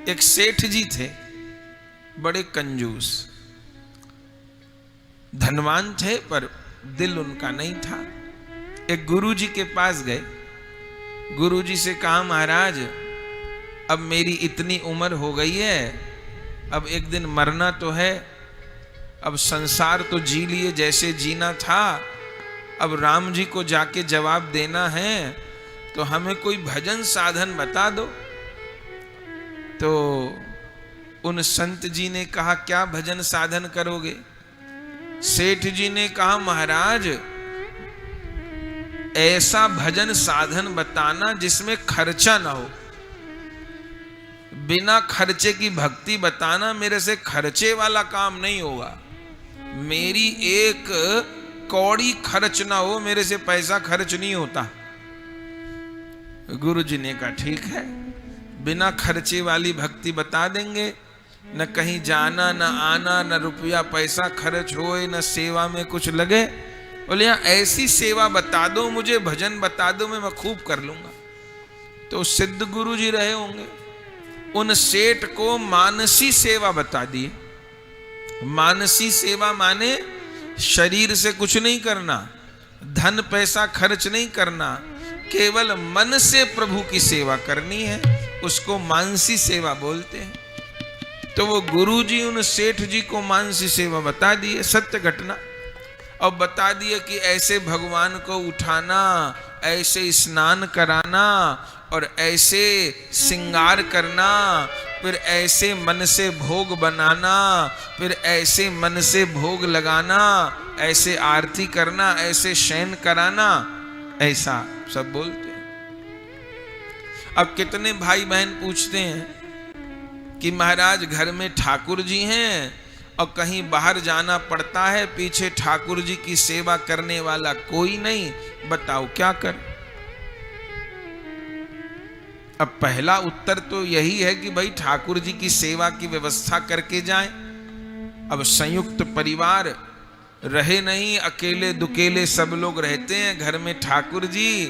एक सेठ जी थे, बड़े कंजूस, धनवान थे पर दिल उनका नहीं था। एक गुरुजी के पास गए, गुरुजी से कहा महाराज अब मेरी इतनी उम्र हो गई है, अब एक दिन मरना तो है, अब संसार तो जी लिए जैसे जीना था, अब राम जी को जाके जवाब देना है, तो हमें कोई भजन साधन बता दो। तो उन संत जी ने कहा क्या भजन साधन करोगे? सेठ जी ने कहा महाराज ऐसा भजन साधन बताना जिसमें खर्चा ना हो, बिना खर्चे की भक्ति बताना, मेरे से खर्चे वाला काम नहीं होगा, मेरी एक कौड़ी खर्च ना हो, मेरे से पैसा खर्च नहीं होता। गुरु जी ने कहा ठीक है, बिना खर्चे वाली भक्ति बता देंगे, न कहीं जाना न आना, न रुपया पैसा खर्च होए, न सेवा में कुछ लगे। बोले यहाँ ऐसी सेवा बता दो मुझे, भजन बता दो, मैं खूब कर लूंगा। तो सिद्ध गुरु जी रहे होंगे, उन सेठ को मानसी सेवा बता दिए। मानसी सेवा माने शरीर से कुछ नहीं करना, धन पैसा खर्च नहीं करना, केवल मन से प्रभु की सेवा करनी है, उसको मानसी सेवा बोलते हैं। तो वो गुरु जी उन सेठ जी को मानसी सेवा बता दिए, सत्य घटना, और बता दिए कि ऐसे भगवान को उठाना, ऐसे स्नान कराना, और ऐसे श्रृंगार करना, फिर ऐसे मन से भोग बनाना, फिर ऐसे मन से भोग लगाना, ऐसे आरती करना, ऐसे शयन कराना, ऐसा सब बोलते हैं। अब कितने भाई बहन पूछते हैं कि महाराज घर में ठाकुर जी हैं और कहीं बाहर जाना पड़ता है, पीछे ठाकुर जी की सेवा करने वाला कोई नहीं, बताओ क्या कर। अब पहला उत्तर तो यही है कि भाई ठाकुर जी की सेवा की व्यवस्था करके जाएं। अब संयुक्त परिवार रहे नहीं, अकेले दुकेले सब लोग रहते हैं घर में ठाकुर जी,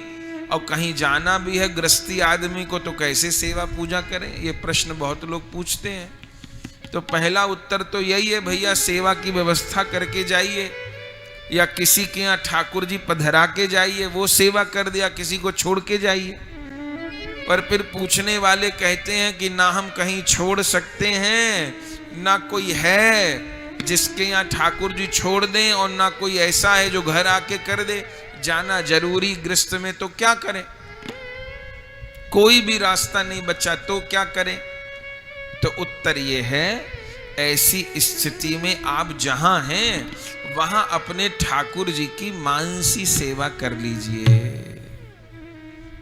और कहीं जाना भी है गृहस्थी आदमी को, तो कैसे सेवा पूजा करें, ये प्रश्न बहुत लोग पूछते हैं। तो पहला उत्तर तो यही है भैया, सेवा की व्यवस्था करके जाइए, या किसी के यहाँ ठाकुर जी पधरा के जाइए, वो सेवा कर दिया, किसी को छोड़ के जाइए। पर फिर पूछने वाले कहते हैं कि ना हम कहीं छोड़ सकते हैं, ना कोई है जिसके यहाँ ठाकुर जी छोड़ दें, और ना कोई ऐसा है जो घर आके कर दे, जाना जरूरी गृहस्थ में, तो क्या करें, कोई भी रास्ता नहीं बचा तो क्या करें। तो उत्तर ये है, ऐसी स्थिति में आप जहां हैं वहां अपने ठाकुर जी की मानसी सेवा कर लीजिए।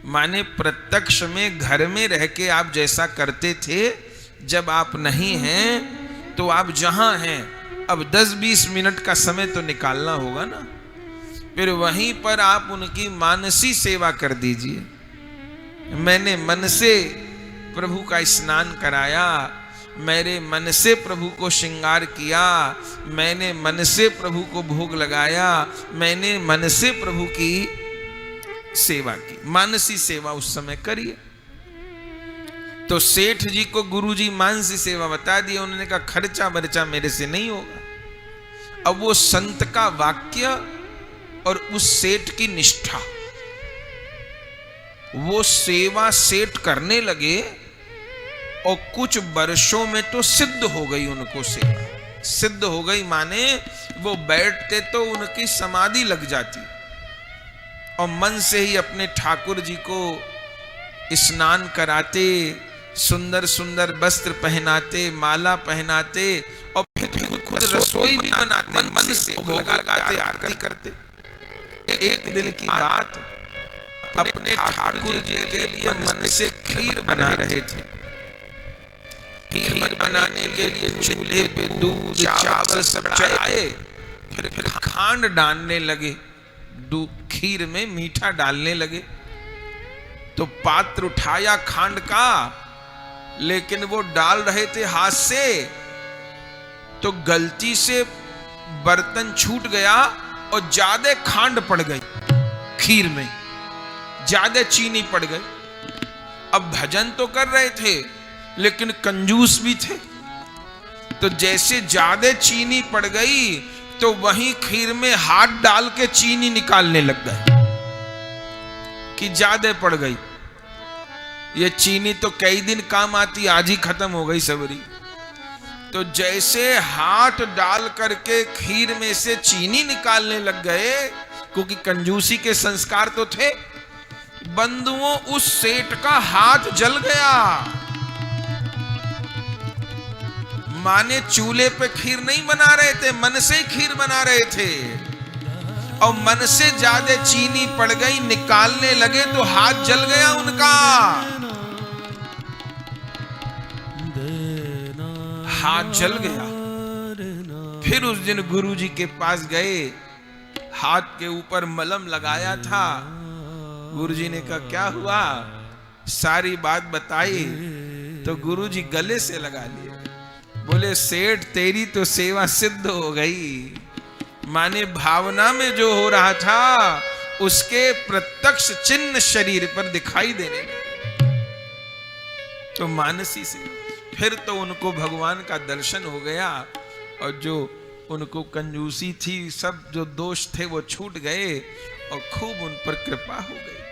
माने प्रत्यक्ष में घर में रह के आप जैसा करते थे, जब आप नहीं हैं तो आप जहां हैं, अब 10-20 मिनट का समय तो निकालना होगा ना, फिर वहीं पर आप उनकी मानसी सेवा कर दीजिए। मैंने मन से प्रभु का स्नान कराया, मेरे मन से प्रभु को श्रृंगार किया, मैंने मन से प्रभु को भोग लगाया, मैंने मन से प्रभु की सेवा की, मानसी सेवा उस समय करिए। तो सेठ जी को गुरुजी मानसी सेवा बता दिया, उन्होंने कहा खर्चा बर्चा मेरे से नहीं होगा। अब वो संत का वाक्य और उस सेठ की निष्ठा, वो सेवा सेठ करने लगे और कुछ वर्षों में तो सिद्ध हो गई उनको सेवा। सिद्ध हो गई माने वो बैठते तो उनकी समाधि लग जाती, और मन से ही अपने ठाकुर जी को स्नान कराते, सुंदर सुंदर वस्त्र पहनाते, माला पहनाते, और फिर खुद रसोई भी बनाते, मन से भोग लगाते, आरती करते। एक दिन की बात, अपने ठाकुर जी के लिए मन से खीर बना रहे थे। खीर बनाने के लिए चूल्हे पे दूध चावल सब चढ़ाए, फिर खांड डालने लगे, खीर में मीठा डालने लगे। तो पात्र उठाया खांड का, लेकिन वो डाल रहे थे हाथ से, तो गलती से बर्तन छूट गया और ज्यादा खांड पड़ गई खीर में, ज्यादा चीनी पड़ गई। अब भजन तो कर रहे थे, लेकिन कंजूस भी थे। तो जैसे ज्यादा चीनी पड़ गई तो वहीं खीर में हाथ डाल के चीनी निकालने लग गए कि ज्यादा पड़ गई। ये चीनी तो कई दिन काम आती, आज ही खत्म हो गई सबरी। तो जैसे हाथ डाल करके खीर में से चीनी निकालने लग गए, क्योंकि कंजूसी के संस्कार तो थे, बंधुओं उस सेठ का हाथ जल गया। माने चूल्हे पे खीर नहीं बना रहे थे, मन से ही खीर बना रहे थे, और मन से ज्यादा चीनी पड़ गई, निकालने लगे तो हाथ जल गया उनका। हाथ जल गया। फिर उस दिन गुरुजी के पास गए, हाथ के ऊपर मलहम लगाया था। गुरुजी ने कहा क्या हुआ, सारी बात बताई। तो गुरुजी गले से लगा लिए, बोले सेठ तेरी तो सेवा सिद्ध हो गई। माने भावना में जो हो रहा था उसके प्रत्यक्ष चिन्ह शरीर पर दिखाई देने लगे। तो मानसी से फिर तो उनको भगवान का दर्शन हो गया, और जो उनको कंजूसी थी, सब जो दोष थे वो छूट गए, और खूब उन पर कृपा हो गई।